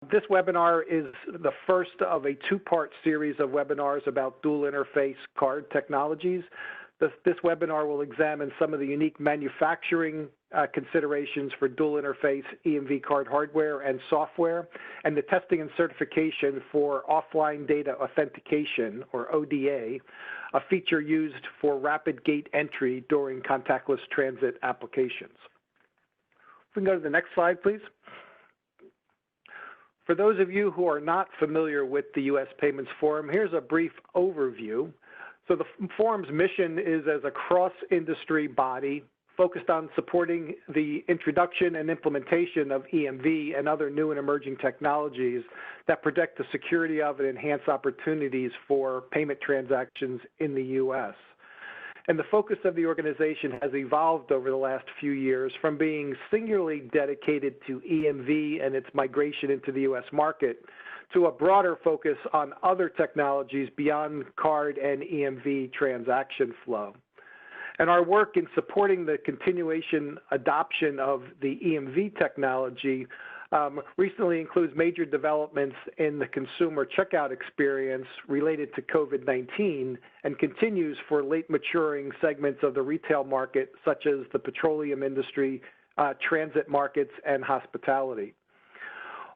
This webinar is the first of a two-part series of webinars about dual interface card technologies. This webinar will examine some of the unique manufacturing considerations for dual interface EMV card hardware and software, and the testing and certification for offline data authentication, or ODA, a feature used for rapid gate entry during contactless transit applications. If we can go to the next slide, please. For those of you who are not familiar with the U.S. Payments Forum, here's a brief overview. So the forum's mission is as a cross-industry body focused on supporting the introduction and implementation of EMV and other new and emerging technologies that protect the security of and enhance opportunities for payment transactions in the U.S. And the focus of the organization has evolved over the last few years from being singularly dedicated to EMV and its migration into the U.S. market to a broader focus on other technologies beyond card and EMV transaction flow. And our work in supporting the continuation adoption of the EMV technology recently includes major developments in the consumer checkout experience related to COVID-19 and continues for late maturing segments of the retail market, such as the petroleum industry, transit markets, and hospitality.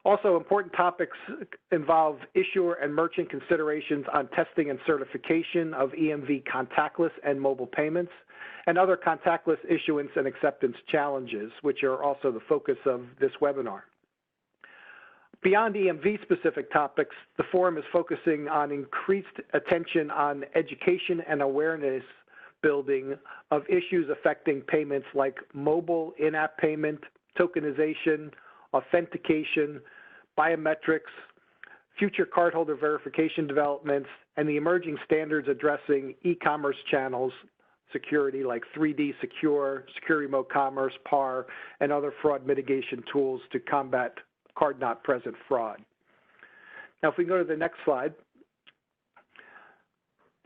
Also, important topics involve issuer and merchant considerations on testing and certification of EMV contactless and mobile payments, and other contactless issuance and acceptance challenges, which are also the focus of this webinar. Beyond EMV-specific topics, the forum is focusing on increased attention on education and awareness building of issues affecting payments like mobile in-app payment, tokenization, authentication, biometrics, future cardholder verification developments, and the emerging standards addressing e-commerce channels security like 3D Secure, Secure Remote Commerce, PAR, and other fraud mitigation tools to combat card-not-present fraud. Now, if we go to the next slide.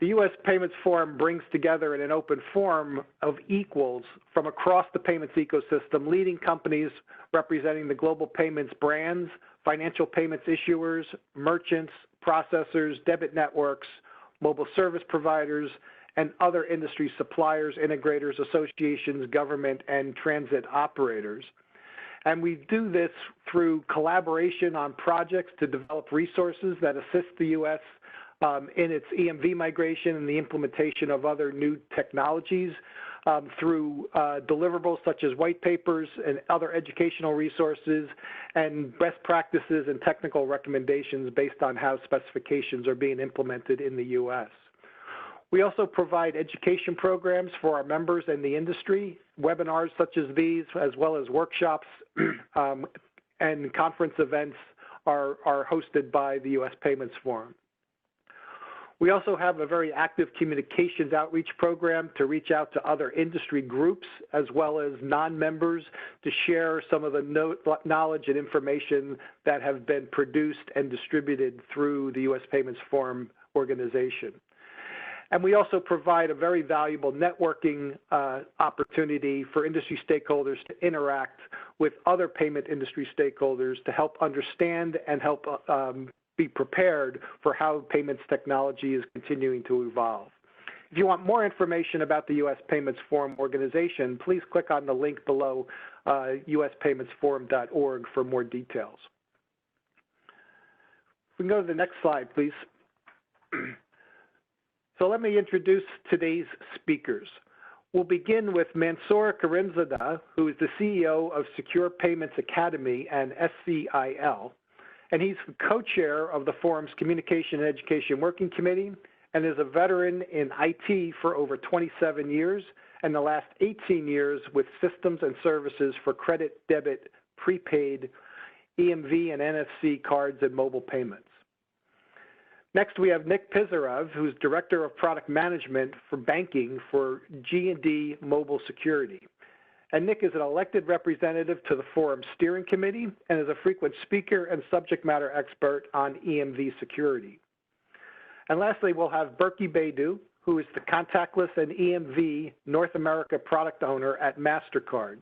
The U.S. Payments Forum brings together in an open forum of equals from across the payments ecosystem, leading companies representing the global payments brands, financial payments issuers, merchants, processors, debit networks, mobile service providers, and other industry suppliers, integrators, associations, government, and transit operators. And we do this through collaboration on projects to develop resources that assist the U.S. In its EMV migration and the implementation of other new technologies through deliverables such as white papers and other educational resources and best practices and technical recommendations based on how specifications are being implemented in the U.S. We also provide education programs for our members and the industry, webinars such as these, as well as workshops and conference events are hosted by the U.S. Payments Forum. We also have a very active communications outreach program to reach out to other industry groups as well as non-members to share some of the knowledge and information that have been produced and distributed through the U.S. Payments Forum organization. And we also provide a very valuable networking opportunity for industry stakeholders to interact with other payment industry stakeholders to help understand and help be prepared for how payments technology is continuing to evolve. If you want more information about the U.S. Payments Forum organization, please click on the link below uspaymentsforum.org for more details. We can go to the next slide, please. So let me introduce today's speakers. We'll begin with Mansoor Karimzadeh, who is the CEO of Secure Payments Academy and SCIL. And he's the co-chair of the forum's Communication and Education Working Committee and is a veteran in IT for over 27 years and the last 18 years with systems and services for credit, debit, prepaid, EMV, and NFC cards and mobile payments. Next, we have Nick Pisarev, who's Director of Product Management for Banking for G&D Mobile Security. And Nick is an elected representative to the Forum Steering Committee and is a frequent speaker and subject matter expert on EMV security. And lastly, we'll have Berkey Baidu, who is the Contactless and EMV North America product owner at MasterCard.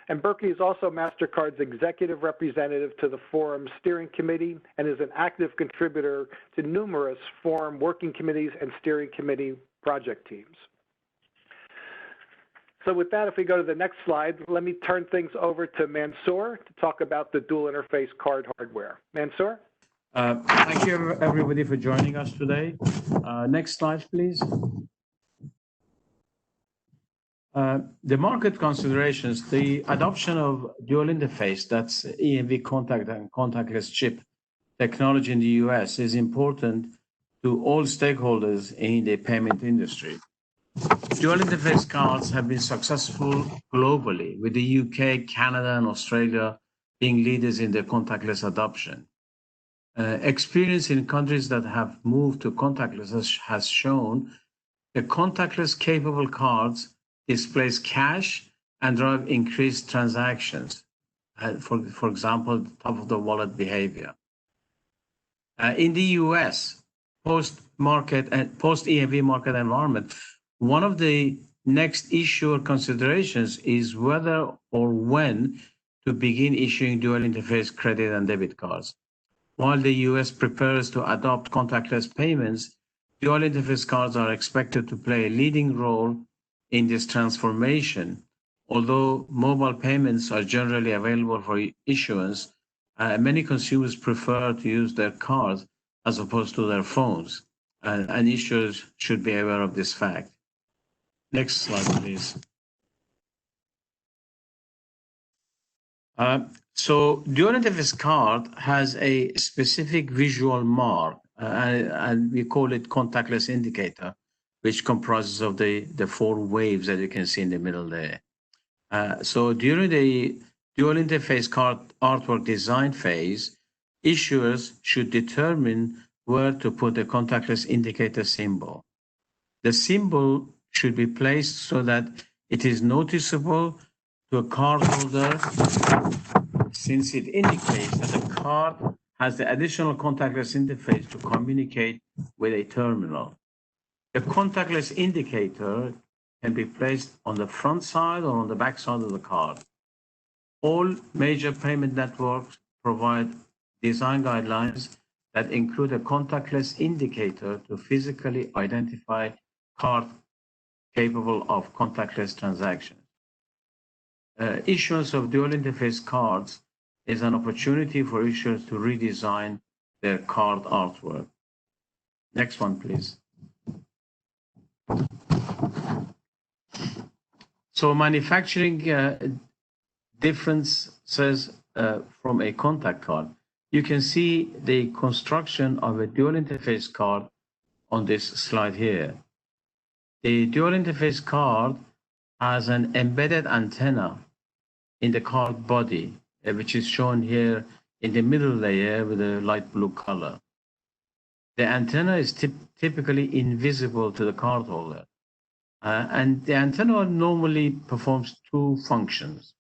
And Berkey is also MasterCard's executive representative to the Forum Steering Committee and is an active contributor to numerous Forum working committees and steering committee project teams. So with that, if we go to the next slide, let me turn things over to Mansoor to talk about the dual interface card hardware. Mansoor? Thank you, everybody, for joining us today. Next slide, please. The market considerations, the adoption of dual interface, that's EMV contact and contactless chip technology in the US is important to all stakeholders in the payment industry. Dual interface cards have been successful globally, with the UK, Canada, and Australia being leaders in the contactless adoption. Experience in countries that have moved to contactless has shown the contactless capable cards displays cash and drive increased transactions. For example, top of the wallet behavior. In the US, post-market and post-EMV market environment, one of the next issuer considerations is whether or when to begin issuing dual interface credit and debit cards. While the US prepares to adopt contactless payments, dual interface cards are expected to play a leading role in this transformation. Although mobile payments are generally available for issuance, many consumers prefer to use their cards as opposed to their phones, and issuers should be aware of this fact. Next slide, please. So dual interface card has a specific visual mark, and we call it contactless indicator, which comprises of the 4 waves that you can see in the middle there. So during the dual interface card artwork design phase, issuers should determine where to put the contactless indicator symbol. The symbol should be placed so that it is noticeable to a cardholder, since it indicates that the card has the additional contactless interface to communicate with a terminal. The contactless indicator can be placed on the front side or on the back side of the card. All major payment networks provide design guidelines that include a contactless indicator to physically identify card capable of contactless transactions. Issuance of dual interface cards is an opportunity for issuers to redesign their card artwork. Next one, please. So manufacturing differences from a contact card. You can see the construction of a dual interface card on this slide here. The dual interface card has an embedded antenna in the card body, which is shown here in the middle layer with a light blue color. The antenna is typically invisible to the cardholder. And the antenna normally performs 2 functions.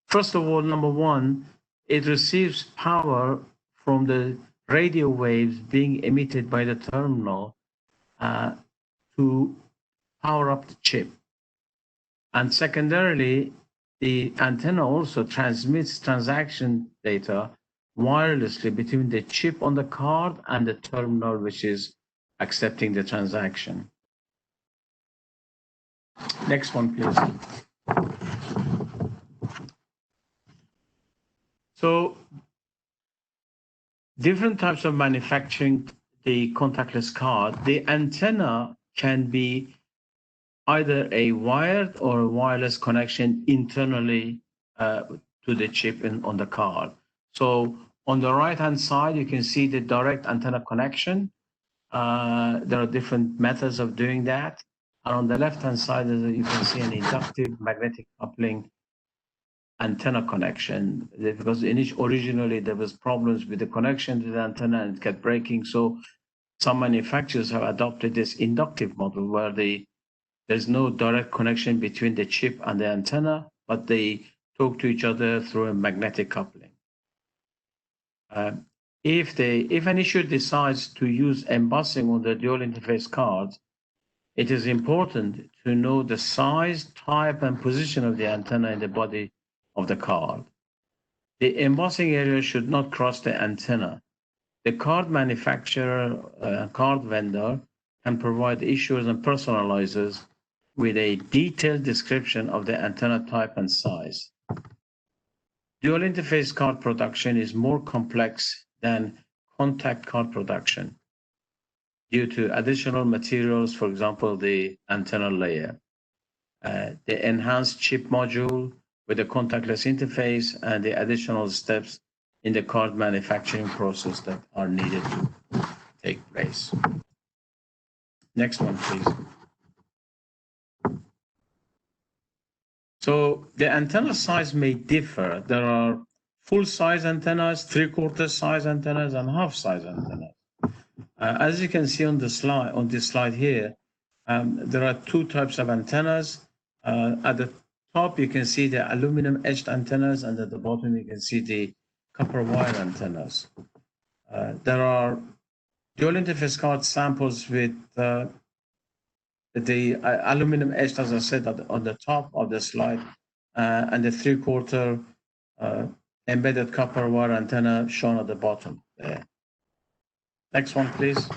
First of all, number 1, it receives power from the radio waves being emitted by the terminal to power up the chip. And secondarily, the antenna also transmits transaction data wirelessly between the chip on the card and the terminal which is accepting the transaction. Next one, please. So different types of manufacturing the contactless card. The antenna can be either a wired or a wireless connection internally to the chip on the card. So on the right-hand side, you can see the direct antenna connection. There are different methods of doing that. And on the left-hand side, you can see an inductive magnetic coupling antenna connection, because originally there was problems with the connection to the antenna and it kept breaking. So some manufacturers have adopted this inductive model where there's no direct connection between the chip and the antenna, but they talk to each other through a magnetic coupling. If an issuer decides to use embossing on the dual interface cards, it is important to know the size, type, and position of the antenna in the body of the card. The embossing area should not cross the antenna. The card manufacturer, card vendor can provide issuers and personalizers with a detailed description of the antenna type and size. Dual interface card production is more complex than contact card production due to additional materials, for example, the antenna layer, the enhanced chip module with a contactless interface, and the additional steps in the card manufacturing process that are needed to take place. Next one, please. So the antenna size may differ. There are full-size antennas, three-quarter size antennas, and half-size antennas. As you can see on the slide, on this slide here, there are two types of antennas. At the top, you can see the aluminum edged antennas, and at the bottom, you can see the copper wire antennas. There are dual interface card samples with the aluminum edged, as I said, on the top of the slide, and the three-quarter embedded copper wire antenna shown at the bottom there. Next one, please.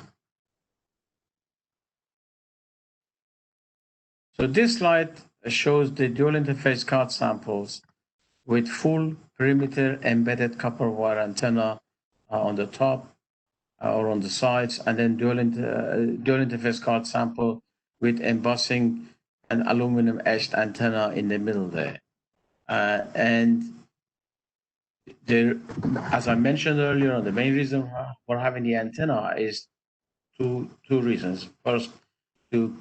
So this slide shows the dual interface card samples with full perimeter embedded copper wire antenna on the top or on the sides, and then dual interface card sample with embossing and aluminum edged antenna in the middle there. And there, as I mentioned earlier, the main reason for having the antenna is two reasons. First, to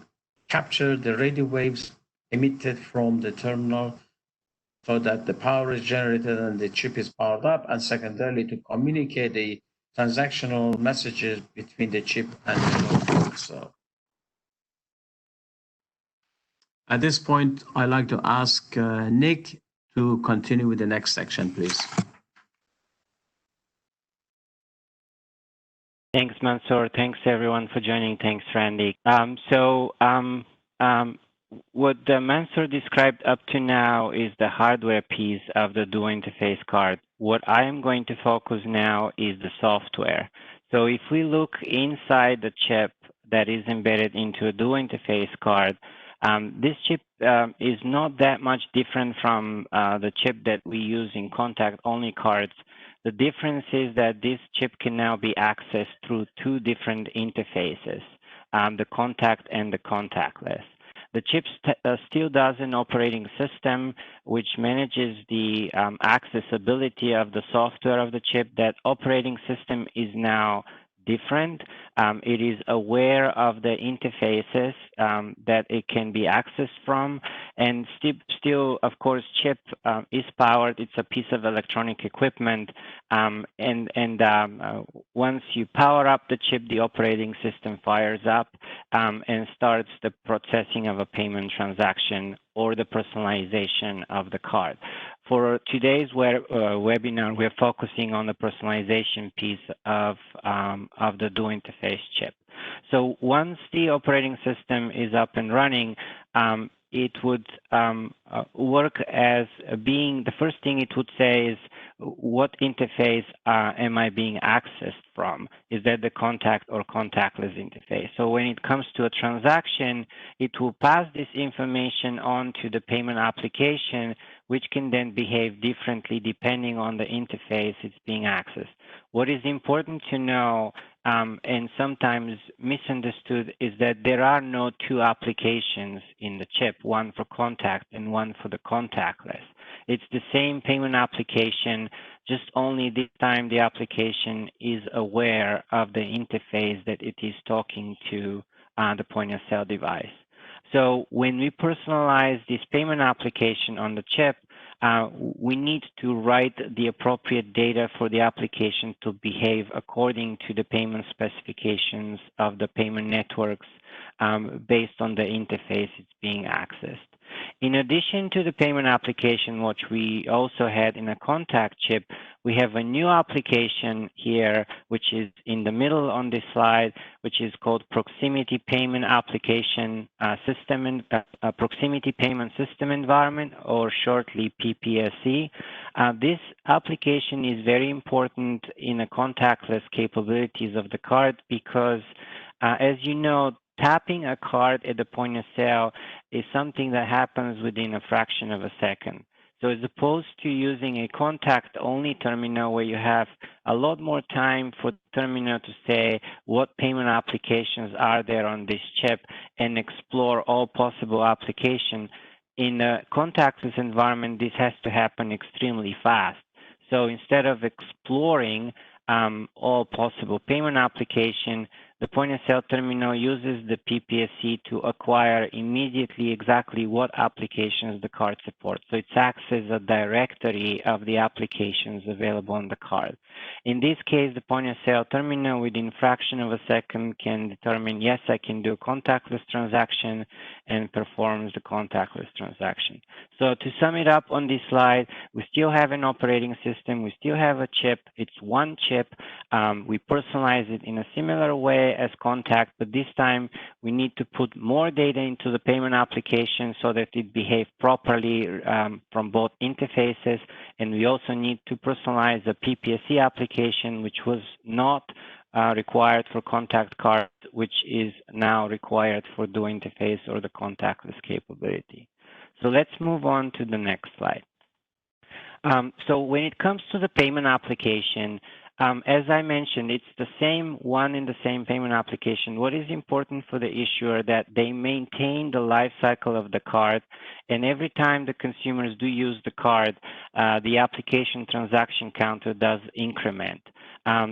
capture the radio waves emitted from the terminal so that the power is generated and the chip is powered up, and secondarily, to communicate the transactional messages between the chip and the node itself. At this point, I'd like to ask Nick to continue with the next section, please. Thanks, Mansoor. Thanks, everyone, for joining. Thanks, Randy. What Mansoor described up to now is the hardware piece of the dual interface card. What I am going to focus now is the software. So if we look inside the chip that is embedded into a dual interface card, this chip is not that much different from the chip that we use in contact-only cards. The difference is that this chip can now be accessed through two different interfaces, the contact and the contactless. The chip still does an operating system which manages the accessibility of the software of the chip. That operating system is now different. It is aware of the interfaces that it can be accessed from, and still, of course, chip is powered. It's a piece of electronic equipment, once you power up the chip, the operating system fires up and starts the processing of a payment transaction or the personalization of the card. For today's webinar, we're focusing on the personalization piece of the dual interface chip. So once the operating system is up and running, it would work as being, the first thing it would say is, what interface am I being accessed from? Is that the contact or contactless interface? So when it comes to a transaction, it will pass this information on to the payment application, which can then behave differently depending on the interface it's being accessed. What is important to know and sometimes misunderstood is that there are no two applications in the chip, one for contact and one for the contactless. It's the same payment application, just only this time the application is aware of the interface that it is talking to the point-of-sale device. So when we personalize this payment application on the chip, we need to write the appropriate data for the application to behave according to the payment specifications of the payment networks based on the interface it's being accessed. In addition to the payment application, which we also had in a contact chip, we have a new application here, which is in the middle on this slide, which is called Proximity Payment Application System, Proximity Payment System Environment, or shortly PPSE. This application is very important in the contactless capabilities of the card because, as you know, tapping a card at the point of sale is something that happens within a fraction of a second. So as opposed to using a contact-only terminal where you have a lot more time for the terminal to say what payment applications are there on this chip and explore all possible applications, in a contactless environment, this has to happen extremely fast. So instead of exploring all possible payment application, the point-of-sale terminal uses the PPSC to acquire immediately exactly what applications the card supports. So it acts as a directory of the applications available on the card. In this case, the point-of-sale terminal within a fraction of a second can determine, yes, I can do a contactless transaction, and performs the contactless transaction. So to sum it up on this slide, we still have an operating system, we still have a chip, it's one chip. We personalize it in a similar way as contact, but this time we need to put more data into the payment application so that it behaves properly from both interfaces, and we also need to personalize the PPSC application, which was not required for contact cards, which is now required for Dual-Interface or the contactless capability. So let's move on to the next slide. So when it comes to the payment application, as I mentioned, it's the same one in the same payment application. What is important for the issuer that they maintain the life cycle of the card, and every time the consumers do use the card, the application transaction counter does increment.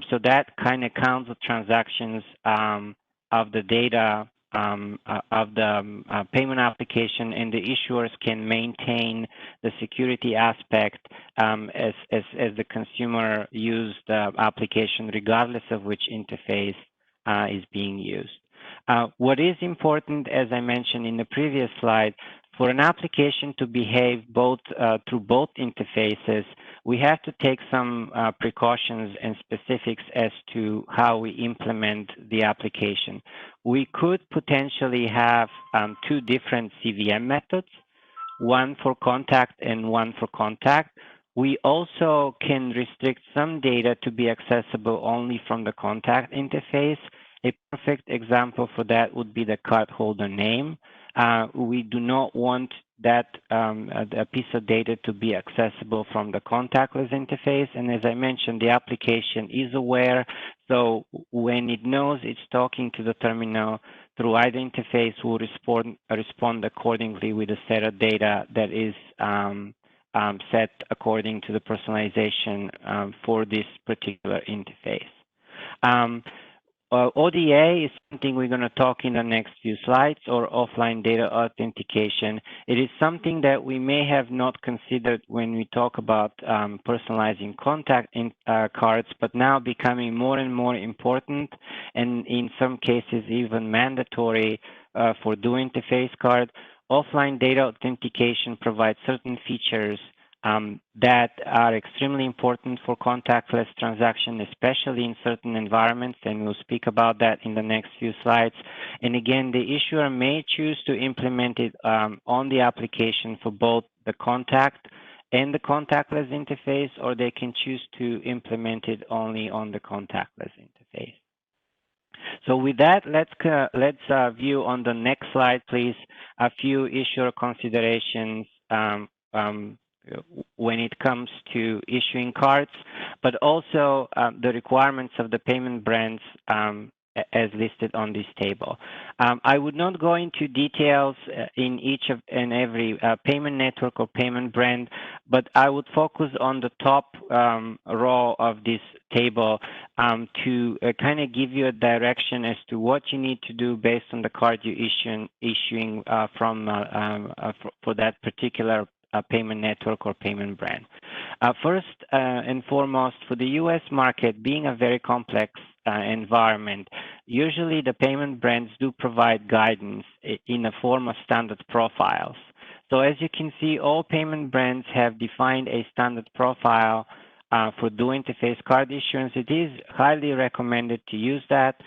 So that kind of counts the transactions of the data of the payment application, and the issuers can maintain the security aspect as the consumer used the application, regardless of which interface is being used. What is important, as I mentioned in the previous slide, for an application to behave both through both interfaces, we have to take some precautions and specifics as to how we implement the application. We could potentially have two different CVM methods, one for contact and one for contact. We also can restrict some data to be accessible only from the contact interface. A perfect example for that would be the cardholder name. We do not want that a piece of data to be accessible from the contactless interface. And as I mentioned, the application is aware. So when it knows it's talking to the terminal through either interface, will respond accordingly with a set of data that is set according to the personalization for this particular interface. ODA is something we're going to talk in the next few slides, or offline data authentication. It is something that we may have not considered when we talk about personalizing contact cards, but now becoming more and more important, and in some cases even mandatory for Dual-Interface card. Offline data authentication provides certain features that are extremely important for contactless transaction, especially in certain environments, and we'll speak about that in the next few slides. And again, the issuer may choose to implement it on the application for both the contact and the contactless interface, or they can choose to implement it only on the contactless interface. So with that, let's view on the next slide, please, a few issuer considerations when it comes to issuing cards, but also the requirements of the payment brands as listed on this table. I would not go into details in each and every payment network or payment brand, but I would focus on the top row of this table to kind of give you a direction as to what you need to do based on the card you're issuing for that particular payment network or payment brand. First and foremost, for the U.S. market, being a very complex environment, usually the payment brands do provide guidance in the form of standard profiles. So as you can see, all payment brands have defined a standard profile for dual-interface card issuance. It is highly recommended to use that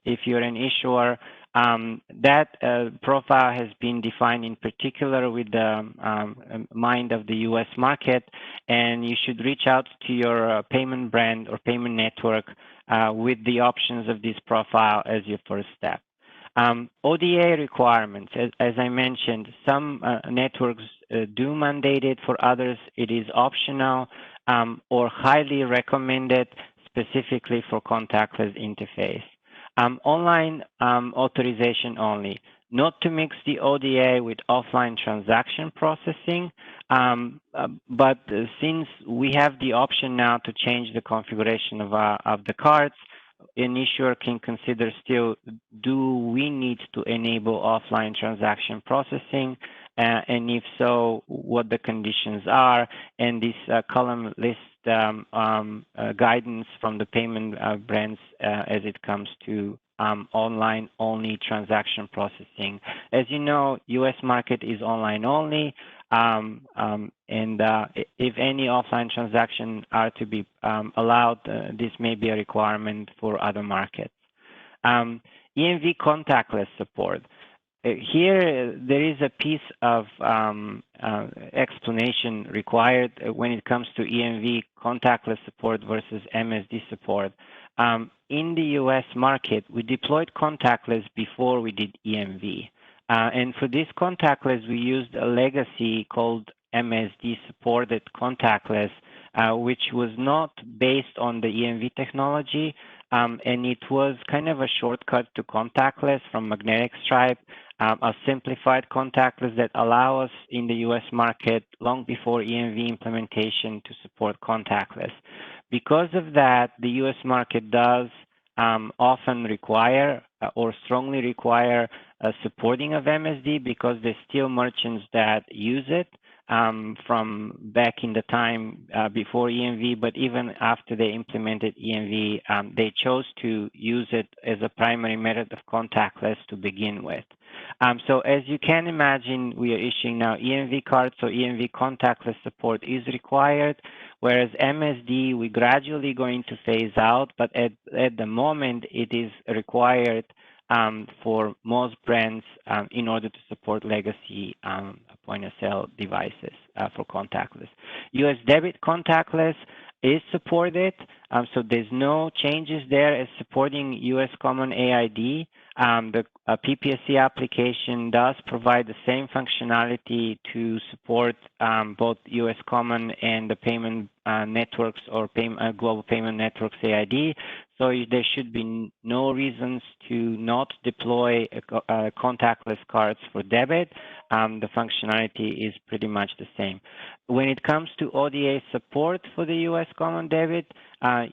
if you're an issuer. That profile has been defined in particular with the mind of the U.S. market, and you should reach out to your payment brand or payment network with the options of this profile as your first step. ODA requirements, as I mentioned, some networks do mandate it. For others, it is optional or highly recommended specifically for contactless interface. Online authorization only, not to mix the ODA with offline transaction processing, but since we have the option now to change the configuration of the cards, an issuer can consider still, do we need to enable offline transaction processing? And if so, what the conditions are. And this column lists guidance from the payment brands as it comes to online only transaction processing. As you know, US market is online only. If any offline transactions are to be allowed, this may be a requirement for other markets. EMV contactless support. Here, there is a piece of explanation required when it comes to EMV contactless support versus MSD support. In the US market, we deployed contactless before we did EMV. And for this contactless, we used a legacy called MSD supported contactless, which was not based on the EMV technology. And it was kind of a shortcut to contactless from magnetic stripe, a simplified contactless that allow us in the US market long before EMV implementation to support contactless. Because of that, the US market does often require or strongly require supporting of MSD because there's still merchants that use it from back in the time before EMV, but even after they implemented EMV, they chose to use it as a primary method of contactless to begin with. So as you can imagine, we are issuing now EMV cards, so EMV contactless support is required, whereas MSD, we're gradually going to phase out, but at the moment, it is required for most brands in order to support legacy point-of-sale devices for contactless. US debit contactless is supported, so there's no changes there as supporting US Common AID. The PPSC application does provide the same functionality to support both US Common and the payment networks or global payment networks AID. So there should be no reasons to not deploy contactless cards for debit. The functionality is pretty much the same. When it comes to ODA support for the US Common Debit,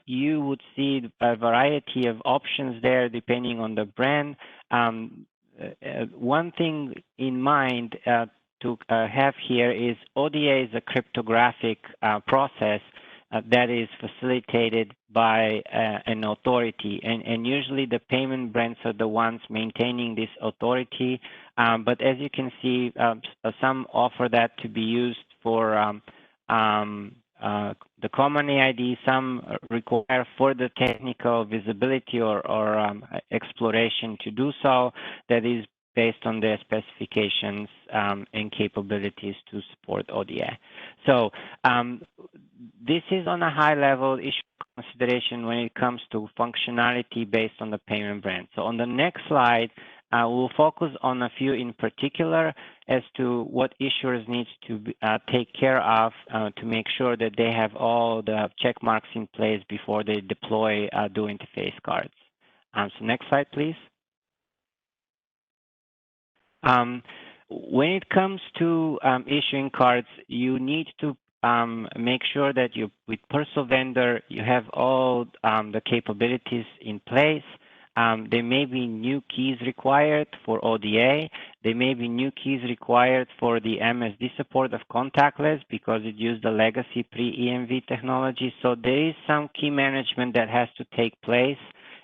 you would see a variety of options there depending on the brand. One thing in mind to have here is ODA is a cryptographic process that is facilitated by an authority. And usually the payment brands are the ones maintaining this authority. But as you can see, some offer that to be used for the common AID, some require further technical visibility or exploration to do so. That is based on their specifications and capabilities to support ODA. So this is on a high level issue consideration when it comes to functionality based on the payment brand. So on the next slide, we'll focus on a few in particular as to what issuers need to take care of to make sure that they have all the check marks in place before they deploy dual-interface cards. So next slide, please. When it comes to issuing cards, you need to make sure that you, with Perso vendor, you have all the capabilities in place. There may be new keys required for ODA. There may be new keys required for the MSD support of contactless because it used the legacy pre-EMV technology. So there is some key management that has to take place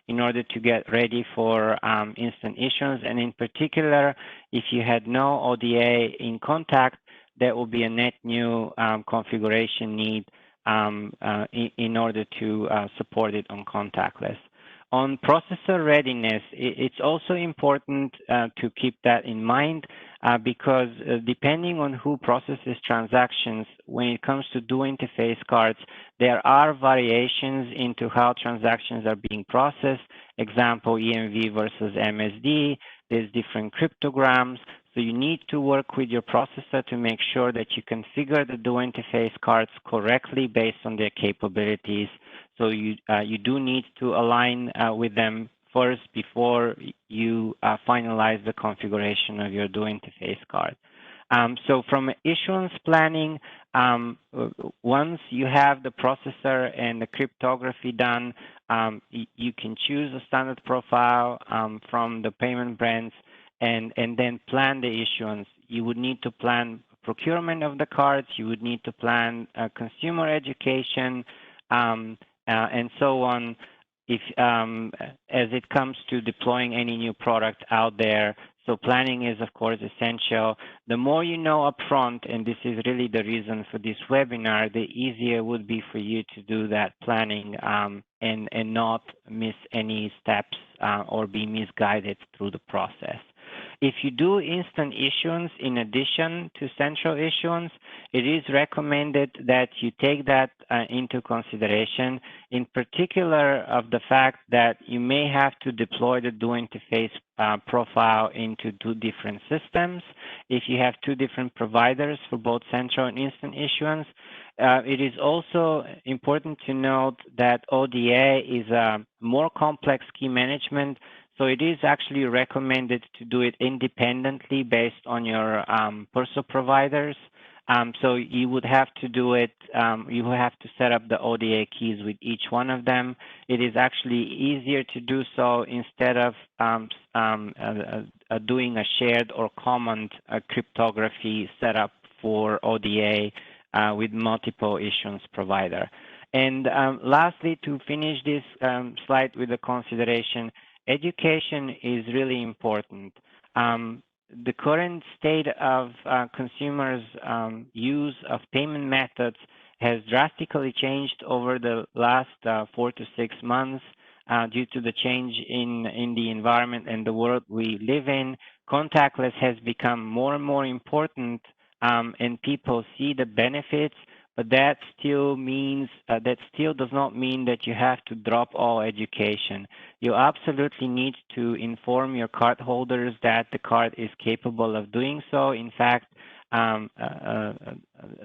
in order to get ready for instant issuance. And in particular, if you had no ODA in Contact, that will be a net new configuration need in order to support it on Contactless. On processor readiness, it's also important to keep that in mind because depending on who processes transactions, when it comes to Dual-Interface cards, there are variations into how transactions are being processed. Example, EMV versus MSD. There's different cryptograms. So you need to work with your processor to make sure that you configure the Dual-Interface cards correctly based on their capabilities. So you do need to align with them first before you finalize the configuration of your Dual-Interface card. So from issuance planning, once you have the processor and the cryptography done, you can choose a standard profile from the payment brands and then plan the issuance. You would need to plan procurement of the cards. You would need to plan consumer education, and so on. If as it comes to deploying any new product out there, so planning is of course essential. The more you know upfront, and this is really the reason for this webinar, the easier it would be for you to do that planning and not miss any steps or be misguided through the process. If you do instant issuance in addition to central issuance, it is recommended that you take that into consideration, in particular of the fact that you may have to deploy the Dual-Interface profile into two different systems. If you have two different providers for both central and instant issuance, it is also important to note that ODA is a more complex key management. So it is actually recommended to do it independently based on your personal providers. So you would have to do it, you will have to set up the ODA keys with each one of them. It is actually easier to do so instead of doing a shared or common cryptography setup for ODA with multiple issuance provider. And lastly, to finish this slide with a consideration, education is really important. The current state of consumers' use of payment methods has drastically changed over the last 4 to 6 months due to the change in the environment and the world we live in. Contactless has become more and more important, and people see the benefits. But that still means that still does not mean that you have to drop all education. You absolutely need to inform your cardholders that the card is capable of doing so. In fact,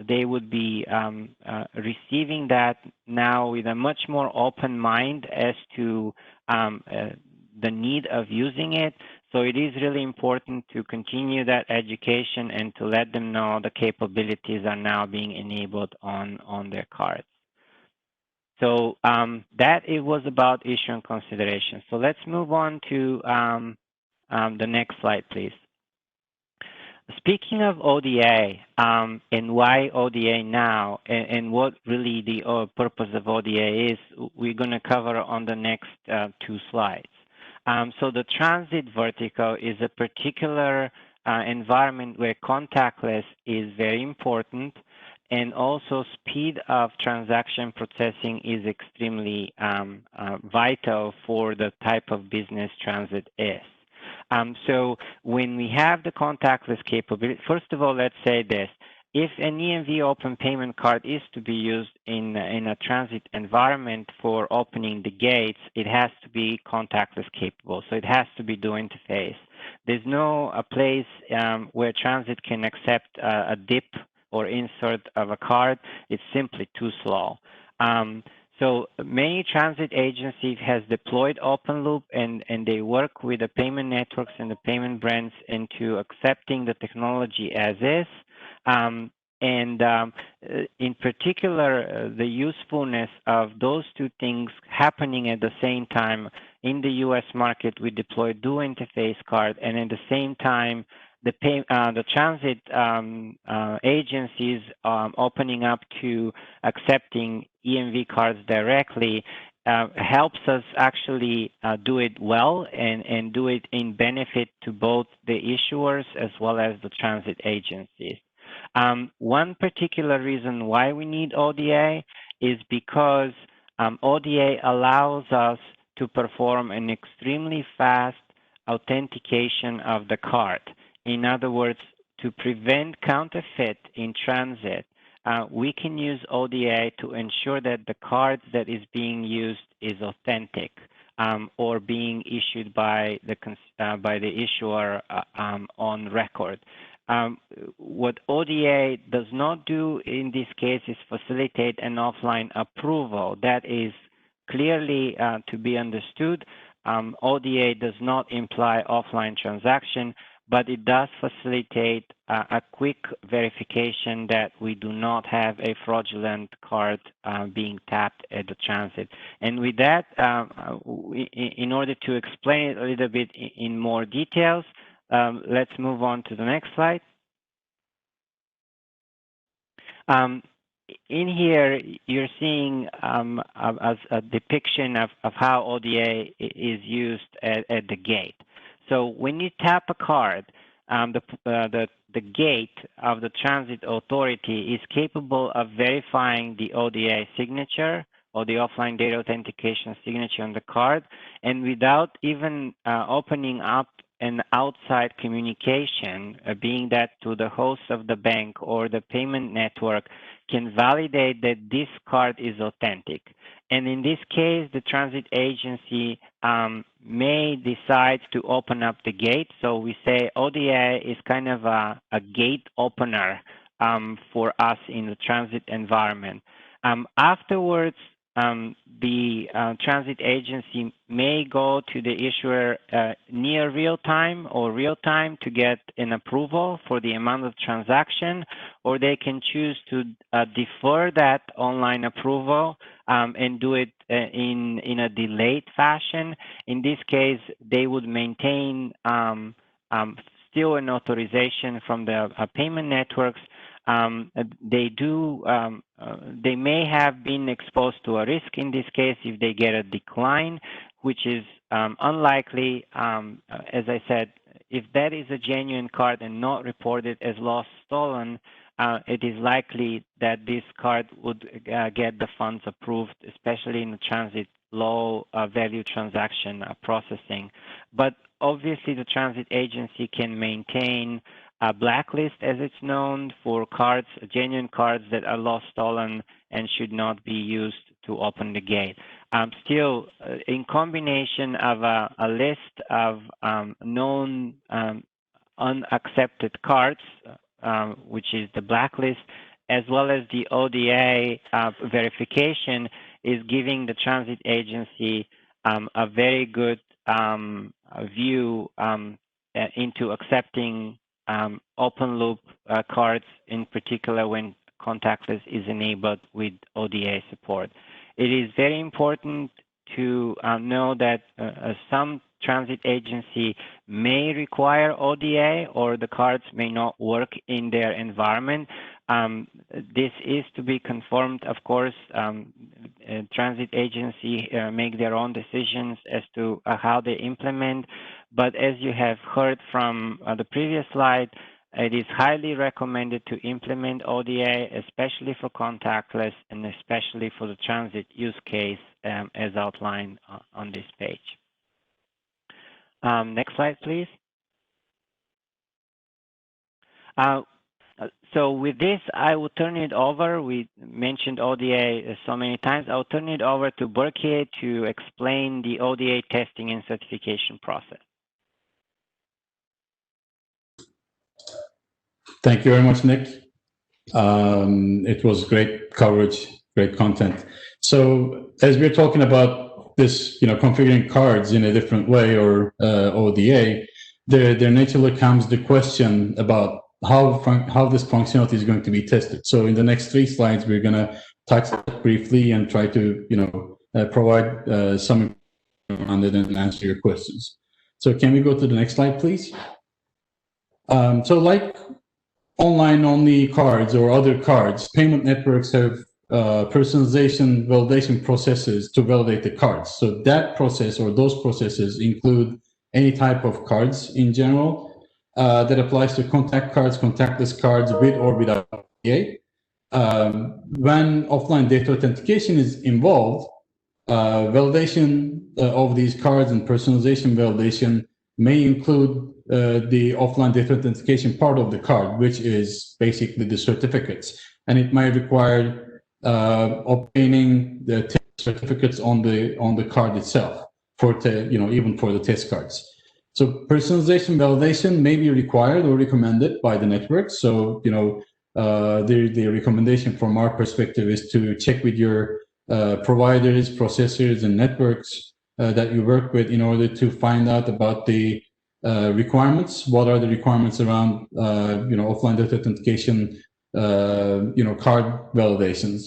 they would be receiving that now with a much more open mind as to the need of using it. So it is really important to continue that education and to let them know the capabilities are now being enabled on their cards. So that it was about issuance considerations. So let's move on to the next slide, please. Speaking of ODA and why ODA now and what really the purpose of ODA is, we're going to cover on the next 2 slides. So the transit vertical is a particular environment where contactless is very important, and also speed of transaction processing is extremely vital for the type of business transit is. So when we have the contactless capability, first of all, let's say this. If an EMV open payment card is to be used in a transit environment for opening the gates, it has to be contactless capable. So it has to be Dual-Interface. There's no place where transit can accept a dip or insert of a card. It's simply too slow. So many transit agencies has deployed open loop and they work with the payment networks and the payment brands into accepting the technology as is. In particular, the usefulness of those two things happening at the same time in the U.S. market, we deploy Dual-Interface card, and at the same time, the transit agencies opening up to accepting EMV cards directly, helps us actually do it well and do it in benefit to both the issuers as well as the transit agencies. One particular reason why we need ODA is because ODA allows us to perform an extremely fast authentication of the card. In other words, to prevent counterfeit in transit, we can use ODA to ensure that the card that is being used is authentic or being issued by the issuer on record. What ODA does not do in this case is facilitate an offline approval. That is clearly to be understood. ODA does not imply offline transaction, but it does facilitate a quick verification that we do not have a fraudulent card being tapped at the transit. And with that, in order to explain it a little bit in more details, let's move on to the next slide. In here, you're seeing a depiction of how ODA is used at the gate. So when you tap a card, the gate of the transit authority is capable of verifying the ODA signature or the offline data authentication signature on the card, and without even opening up an outside communication, being that to the host of the bank or the payment network, can validate that this card is authentic. And in this case, the transit agency may decide to open up the gate. So we say ODA is kind of a gate opener for us in the transit environment. Afterwards, the transit agency may go to the issuer near real time or real time to get an approval for the amount of transaction, or they can choose to defer that online approval and do it in a delayed fashion. In this case, they would maintain still an authorization from the payment networks. They may have been exposed to a risk in this case if they get a decline, which is unlikely. As I said, if that is a genuine card and not reported as lost stolen, it is likely that this card would get the funds approved, especially in the transit low value transaction processing. But obviously the transit agency can maintain a blacklist, as it's known, for cards, genuine cards that are lost, stolen, and should not be used to open the gate. Still, in combination of a list of known unaccepted cards, which is the blacklist, as well as the ODA verification, is giving the transit agency a very good view into accepting open loop cards, in particular when contactless is enabled with ODA support. It is very important to know that some transit agency may require ODA, or the cards may not work in their environment. This is to be confirmed, of course. Transit agency make their own decisions as to how they implement. But as you have heard from the previous slide, it is highly recommended to implement ODA, especially for contactless and especially for the transit use case as outlined on this page. Next slide, please. So with this, I will turn it over. We mentioned ODA so many times. I'll turn it over to Berke to explain the ODA testing and certification process. Thank you very much, Nick. It was great coverage, great content. So as we're talking about this, configuring cards in a different way, or ODA, there naturally comes the question about how this functionality is going to be tested. So in the next 3 slides, we're going to touch that briefly and try to, provide some on it and answer your questions. So can we go to the next slide, please? So like online-only cards or other cards, payment networks have personalization validation processes to validate the cards. So that process or those processes include any type of cards in general that applies to contact cards, contactless cards, with or without ODA. When offline data authentication is involved, validation of these cards and personalization validation may include the offline data authentication part of the card, which is basically the certificates, and it might require obtaining the certificates on the card itself for even for the test cards. So personalization validation may be required or recommended by the network. So the recommendation from our perspective is to check with your providers, processors, and networks that you work with in order to find out about the requirements. What are the requirements around offline data authentication, card validations,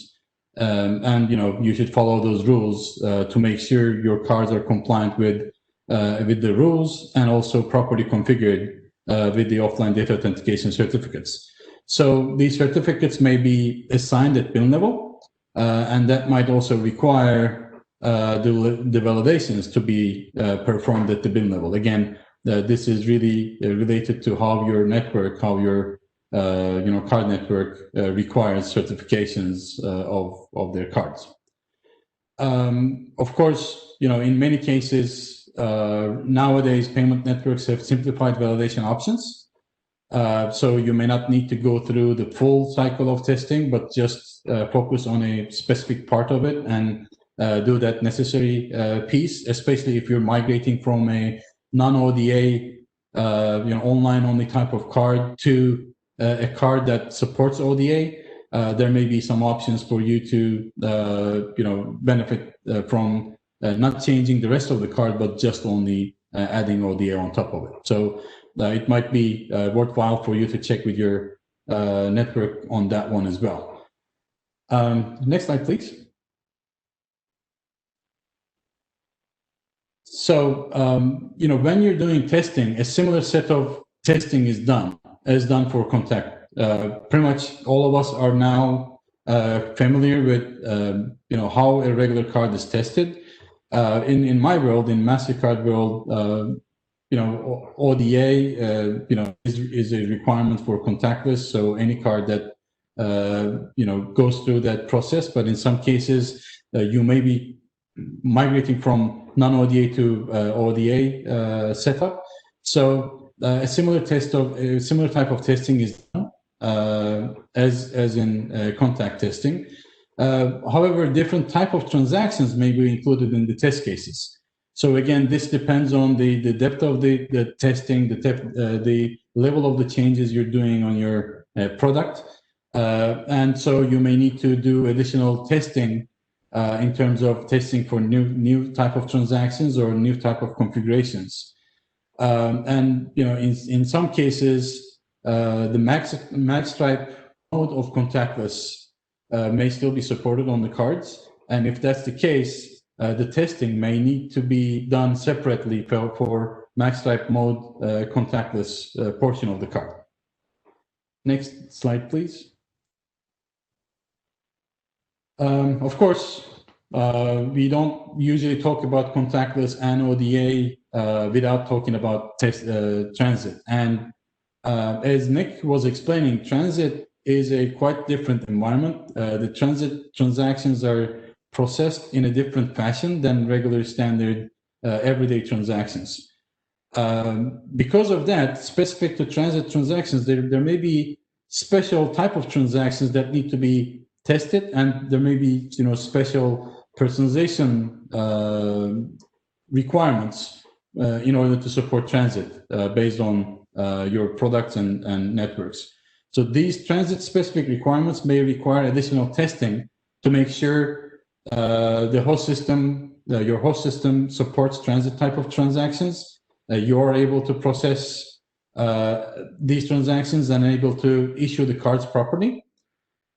and you should follow those rules to make sure your cards are compliant with the rules and also properly configured with the offline data authentication certificates. So these certificates may be assigned at BIN level, and that might also require the validations to be performed at the BIN level. Again, this is really related to how your network, how your card network requires certifications of their cards. Of course, in many cases nowadays payment networks have simplified validation options. So you may not need to go through the full cycle of testing, but just focus on a specific part of it and do that necessary piece, especially if you're migrating from a non-ODA, online-only type of card to a card that supports ODA. There may be some options for you to, benefit from not changing the rest of the card, but just only adding ODA on top of it. So it might be worthwhile for you to check with your network on that one as well. Next slide, please. So, when you're doing testing, a similar set of testing is done for contact. Pretty much all of us are now familiar with, how a regular card is tested. In my world, in MasterCard world, ODA, is a requirement for contactless. So any card that, goes through that process, but in some cases, you may be migrating from non-ODA to ODA setup. So a similar type of testing is done as in contact testing. However, different type of transactions may be included in the test cases. So again, this depends on the depth of the testing, the level of the changes you're doing on your product. And so you may need to do additional testing in terms of testing for new type of transactions or new type of configurations. And in some cases, the magstripe mode of contactless may still be supported on the cards. And if that's the case, the testing may need to be done separately for magstripe mode contactless portion of the card. Next slide, please. Of course, we don't usually talk about contactless and ODA without talking about transit. And as Nick was explaining, transit is a quite different environment. The transit transactions are processed in a different fashion than regular standard everyday transactions. Because of that, specific to transit transactions, there may be special type of transactions that need to be tested, and there may be special personalization requirements in order to support transit based on your products and networks. So these transit specific requirements may require additional testing to make sure the host system, your host system supports transit type of transactions. You are able to process these transactions and able to issue the cards properly.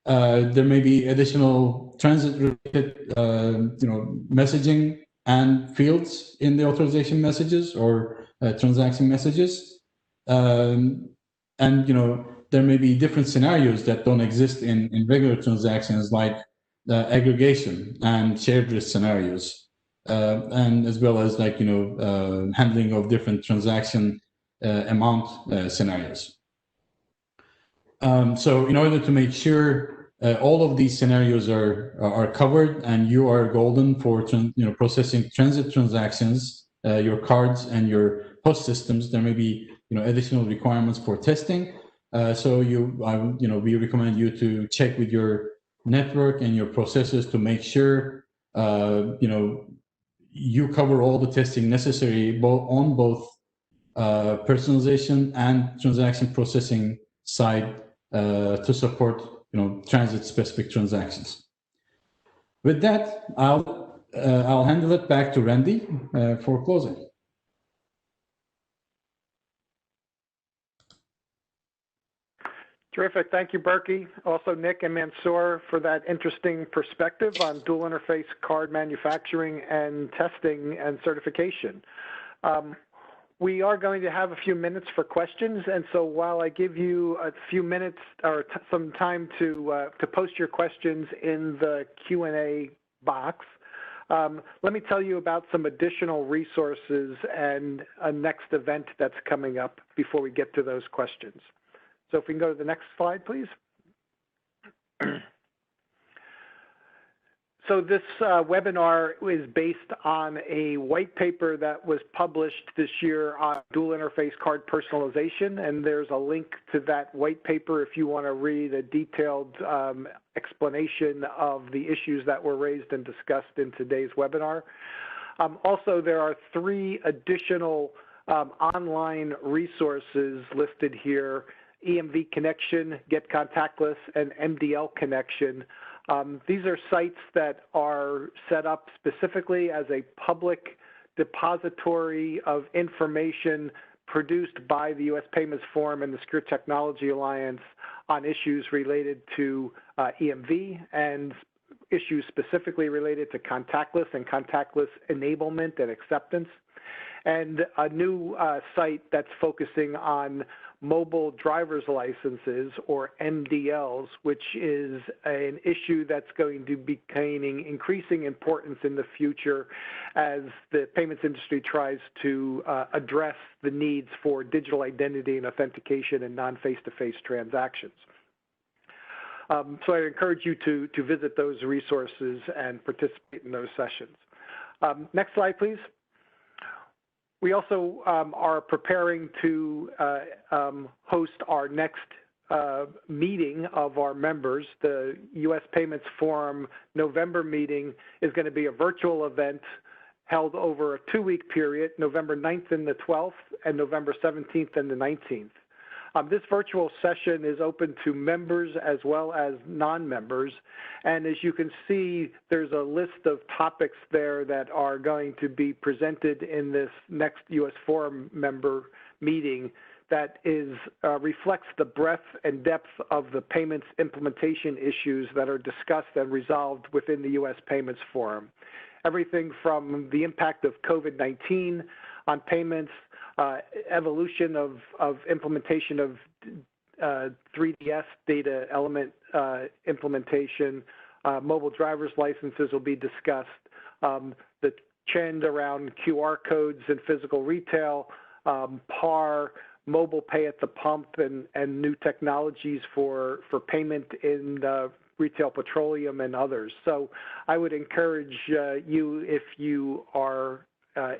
There may be additional transit-related, messaging and fields in the authorization messages or transaction messages, and there may be different scenarios that don't exist in regular transactions, like aggregation and shared risk scenarios, and as well as like, handling of different transaction amount scenarios. So in order to make sure all of these scenarios are covered and you are golden for processing transit transactions, your cards and your POS systems, there may be additional requirements for testing. So we recommend you to check with your network and your processors to make sure you cover all the testing necessary on both personalization and transaction processing side to support transit specific transactions. With that, I'll handle it back to Randy for closing. Terrific. Thank you, Berkey. Also, Nick and Mansoor for that interesting perspective on dual interface card manufacturing and testing and certification. We are going to have a few minutes for questions, and so while I give you a few minutes or some time to post your questions in the Q&A box, let me tell you about some additional resources and a next event that's coming up before we get to those questions. So if we can go to the next slide, please. So this webinar is based on a white paper that was published this year on dual interface card personalization, and there's a link to that white paper if you want to read a detailed explanation of the issues that were raised and discussed in today's webinar. Also, there are 3 additional online resources listed here: EMV Connection, Get Contactless, and MDL Connection. These are sites that are set up specifically as a public depository of information produced by the U.S. Payments Forum and the Secure Technology Alliance on issues related to EMV and issues specifically related to contactless and contactless enablement and acceptance, and a new site that's focusing on mobile driver's licenses, or MDLs, which is an issue that's going to be gaining increasing importance in the future as the payments industry tries to address the needs for digital identity and authentication and non-face-to-face transactions. So I encourage you to visit those resources and participate in those sessions. Next slide, please. We also are preparing to host our next meeting of our members. The U.S. Payments Forum November meeting is going to be a virtual event held over a 2-week period, November 9th and the 12th, and November 17th and the 19th. This virtual session is open to members as well as non-members, and as you can see, there's a list of topics there that are going to be presented in this next U.S. Forum member meeting that reflects the breadth and depth of the payments implementation issues that are discussed and resolved within the U.S. Payments Forum. Everything from the impact of COVID-19 on payments, evolution of implementation of 3DS data element implementation, mobile driver's licenses will be discussed, the trend around QR codes in physical retail, PAR, mobile pay at the pump, and new technologies for payment in retail petroleum and others. So I would encourage you, if you are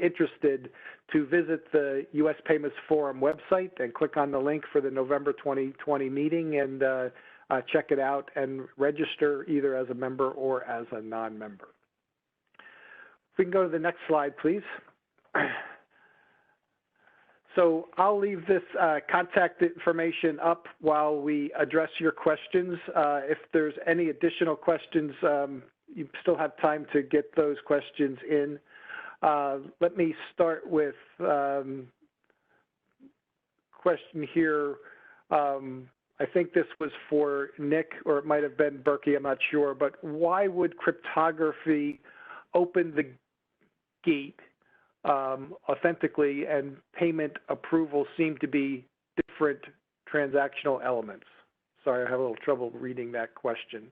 interested, to visit the U.S. Payments Forum website and click on the link for the November 2020 meeting and check it out and register either as a member or as a non-member. If we can go to the next slide, please. So I'll leave this contact information up while we address your questions. If there's any additional questions, you still have time to get those questions in. Let me start with question here. I think this was for Nick, or it might have been Berkey, I'm not sure, but why would cryptography open the gate authentically and payment approval seem to be different transactional elements? Sorry, I have a little trouble reading that question.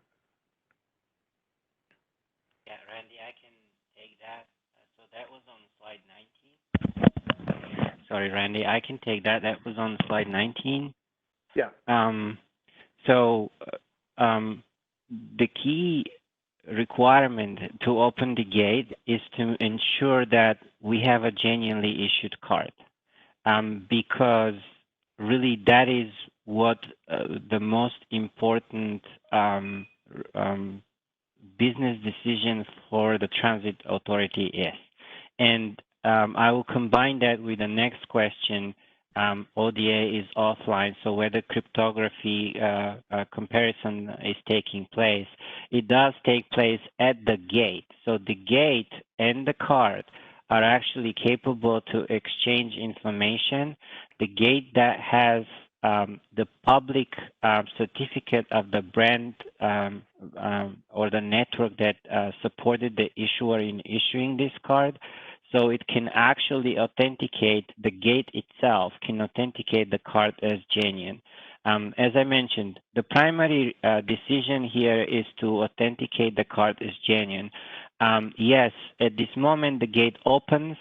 That was on slide 19. Sorry, Randy, I can take that. That was on slide 19. Yeah. The key requirement to open the gate is to ensure that we have a genuinely issued card, because really that is what the most important business decision for the transit authority is. And I will combine that with the next question. ODA is offline, so where the cryptography comparison is taking place, it does take place at the gate. So the gate and the card are actually capable to exchange information. The gate that has the public certificate of the brand or the network that supported the issuer in issuing this card, so it can actually authenticate, the gate itself can authenticate the card as genuine. As I mentioned, the primary decision here is to authenticate the card as genuine. Yes, at this moment the gate opens,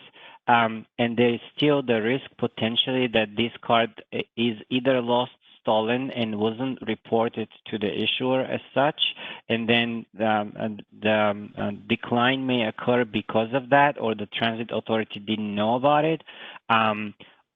and there is still the risk potentially that this card is either lost, stolen, and wasn't reported to the issuer as such, and then the decline may occur because of that, or the transit authority didn't know about it,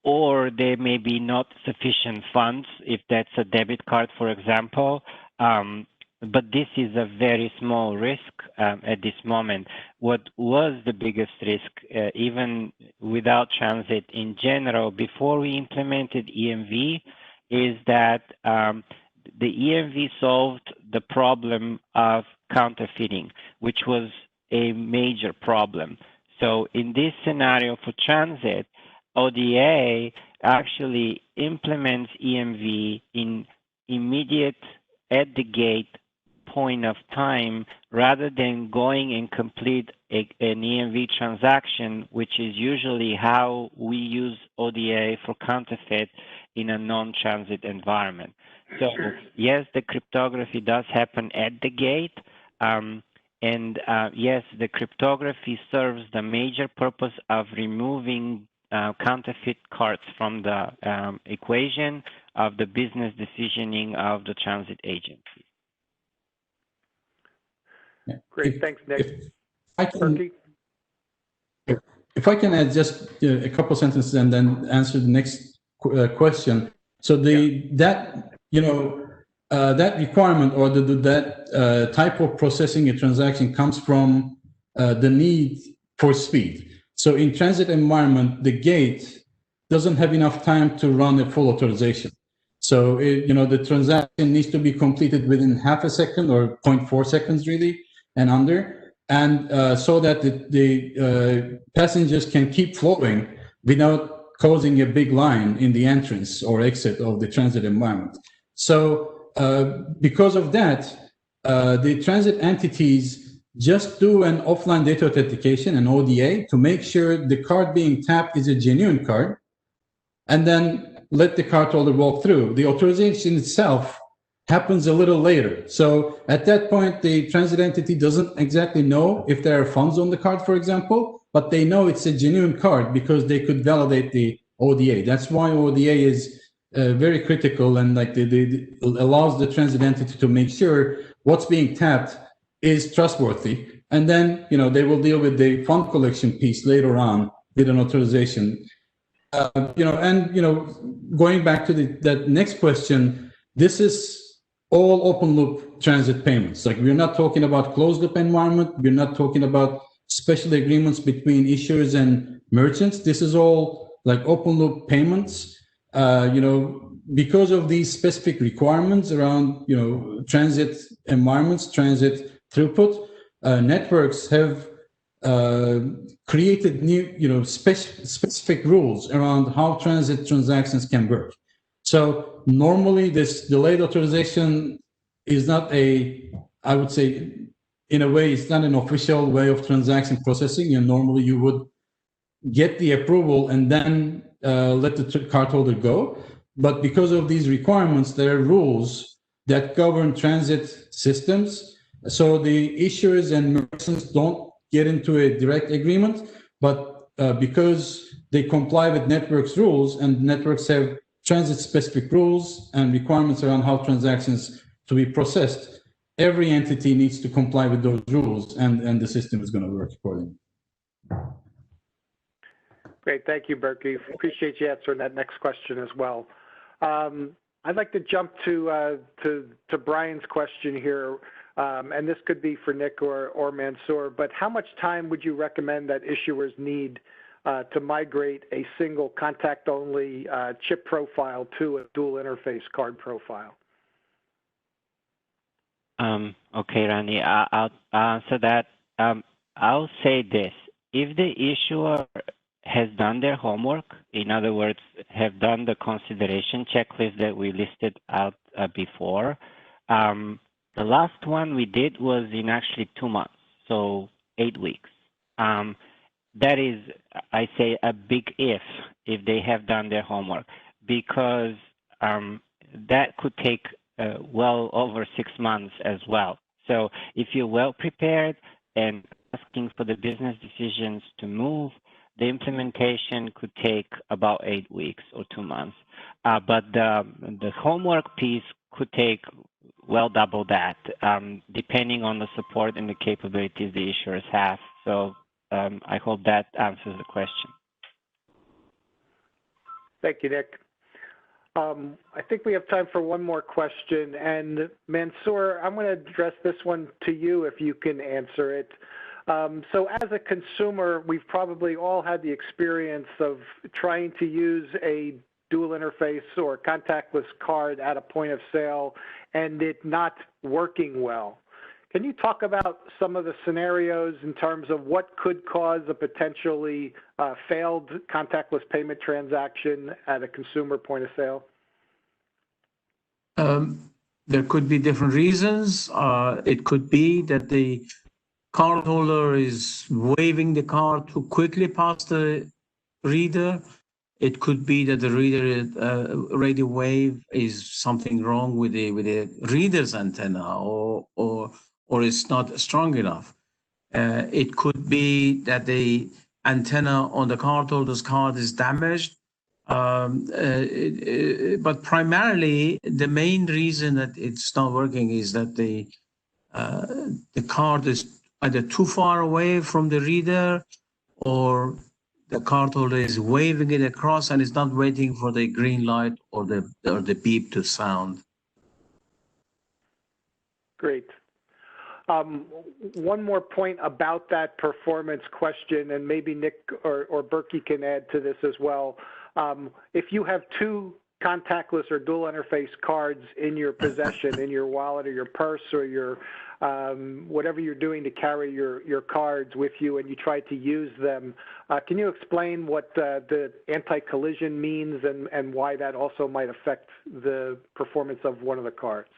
or there may be not sufficient funds if that's a debit card, for example. But this is a very small risk at this moment. What was the biggest risk, even without transit in general, before we implemented EMV, is that the EMV solved the problem of counterfeiting, which was a major problem. So in this scenario for transit, ODA actually implements EMV in immediate, at the gate point of time, rather than going and complete an EMV transaction, which is usually how we use ODA for counterfeit in a non-transit environment. So yes, the cryptography does happen at the gate, yes, the cryptography serves the major purpose of removing counterfeit cards from the equation of the business decisioning of the transit agency. Great, thanks, Nick. If I can add just a couple sentences and then answer the next question. So that requirement or that type of processing a transaction comes from the need for speed. So in transit environment, the gate doesn't have enough time to run a full authorization. So the transaction needs to be completed within half a second or 0.4 seconds really and under, and so that the passengers can keep flowing without causing a big line in the entrance or exit of the transit environment. So because of that, the transit entities just do an offline data authentication, an ODA, to make sure the card being tapped is a genuine card, and then let the cardholder walk through. The authorization itself happens a little later. So at that point, the transit entity doesn't exactly know if there are funds on the card, for example, but they know it's a genuine card because they could validate the ODA. That's why ODA is very critical and allows the transit entity to make sure what's being tapped is trustworthy. And then, they will deal with the fund collection piece later on with an authorization. Going back to that next question, this is all open loop transit payments. Like, we're not talking about closed loop environment. We're not talking about special agreements between issuers and merchants. This is all like open loop payments. Because of these specific requirements around, transit environments, transit throughput, networks have created new, specific rules around how transit transactions can work. So normally this delayed authorization is not I would say, in a way, it's not an official way of transaction processing. And normally you would get the approval and then let the cardholder go. But because of these requirements, there are rules that govern transit systems. So the issuers and merchants don't get into a direct agreement, but because they comply with networks rules, and networks have transit-specific rules and requirements around how transactions to be processed, every entity needs to comply with those rules, and the system is going to work accordingly. Great, thank you, Berkey. Appreciate you answering that next question as well. I'd like to jump to Brian's question here, and this could be for Nick or Mansoor, but how much time would you recommend that issuers need to migrate a single contact-only chip profile to a dual-interface card profile? Okay, Randy, I'll answer that. I'll say this. If the issuer has done their homework, in other words, have done the consideration checklist that we listed out before, the last one we did was in actually 2 months, so 8 weeks. That is, I say, a big if they have done their homework, because that could take well over 6 months as well. So if you're well prepared and asking for the business decisions to move, the implementation could take about 8 weeks or 2 months. But the homework piece could take well double that, depending on the support and the capabilities the issuers have. So I hope that answers the question. Thank you, Nick. I think we have time for one more question. And Mansoor, I'm going to address this one to you if you can answer it. So as a consumer, we've probably all had the experience of trying to use a dual interface or contactless card at a point of sale and it not working well. Can you talk about some of the scenarios in terms of what could cause a potentially failed contactless payment transaction at a consumer point of sale? There could be different reasons. It could be that the cardholder is waving the card too quickly past the reader. It could be that the reader radio wave is something wrong with the reader's antenna, or it's not strong enough. It could be that the antenna on the cardholder's card is damaged. But primarily, the main reason that it's not working is that the card is either too far away from the reader, or the cardholder is waving it across and is not waiting for the green light or the beep to sound. Great. One more point about that performance question, and maybe Nick or Berkey can add to this as well. If you have two contactless or dual interface cards in your possession, in your wallet or your purse or your whatever you're doing to carry your cards with you, and you try to use them, can you explain what the anti-collision means and why that also might affect the performance of one of the cards?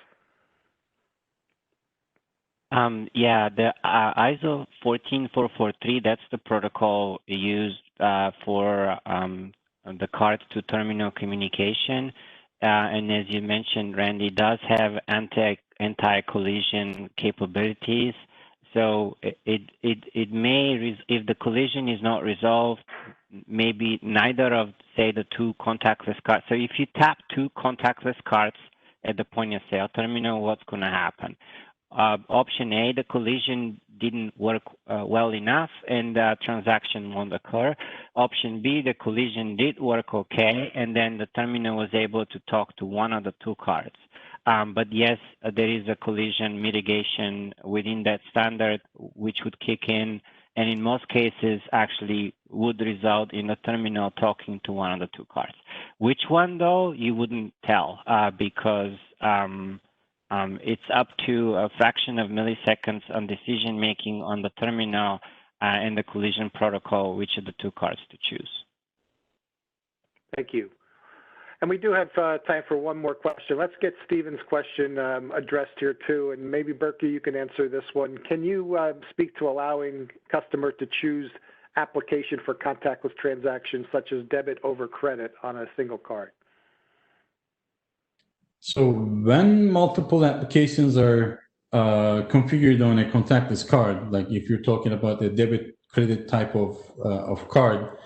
Yeah, the ISO 14443, that's the protocol used for the card to terminal communication. And as you mentioned, Randy, does have anti-collision capabilities. So it may, if the collision is not resolved, maybe neither of, say, the two contactless cards. So if you tap two contactless cards at the point of sale terminal, what's going to happen? Option A, the collision didn't work well enough and the transaction won't occur. Option B, the collision did work okay, and then the terminal was able to talk to one of the two cards. But yes, there is a collision mitigation within that standard which would kick in, and in most cases actually would result in the terminal talking to one of the two cards. Which one though, you wouldn't tell because it's up to a fraction of milliseconds on decision making on the terminal and the collision protocol, which are the two cards to choose. Thank you. And we do have time for one more question. Let's get Stephen's question addressed here too, and maybe Berkey, you can answer this one. Can you speak to allowing customer to choose application for contactless transactions such as debit over credit on a single card? So when multiple applications are configured on a contactless card, like if you're talking about a debit credit type of card.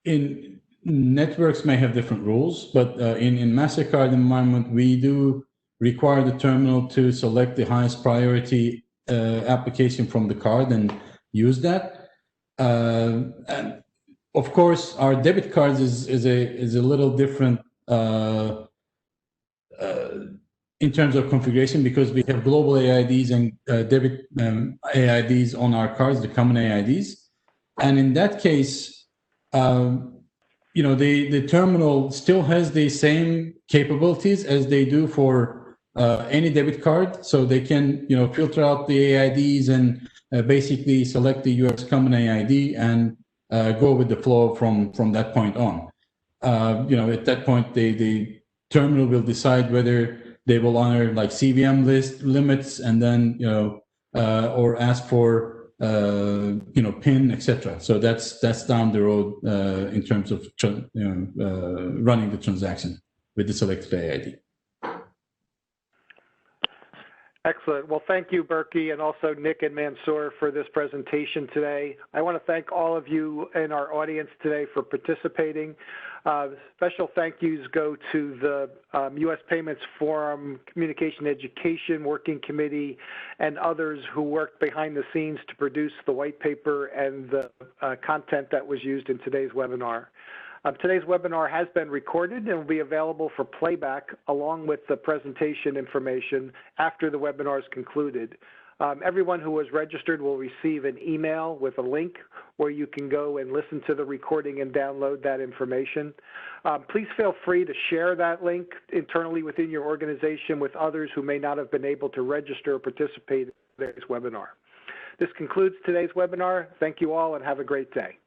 In networks may have different rules, but in MasterCard environment, we do require the terminal to select the highest priority application from the card and use that. And of course, our debit cards is a little different in terms of configuration, because we have global AIDs and debit AIDs on our cards, the common AIDs. And in that case, the terminal still has the same capabilities as they do for any debit card. So they can, filter out the AIDs and basically select the US common AID and go with the flow from that point on. At that point, the terminal will decide whether they will honor like CVM list limits and then, or ask for PIN, etc. So that's down the road in terms of running the transaction with the selected AID. Excellent. Well, thank you, Berkey, and also Nick and Mansoor for this presentation today. I want to thank all of you in our audience today for participating. Special thank yous go to the U.S. Payments Forum Communication Education Working Committee and others who worked behind the scenes to produce the white paper and the content that was used in today's webinar. Today's webinar has been recorded and will be available for playback along with the presentation information after the webinar is concluded. Everyone who was registered will receive an email with a link where you can go and listen to the recording and download that information. Please feel free to share that link internally within your organization with others who may not have been able to register or participate in today's webinar. This concludes today's webinar. Thank you all and have a great day.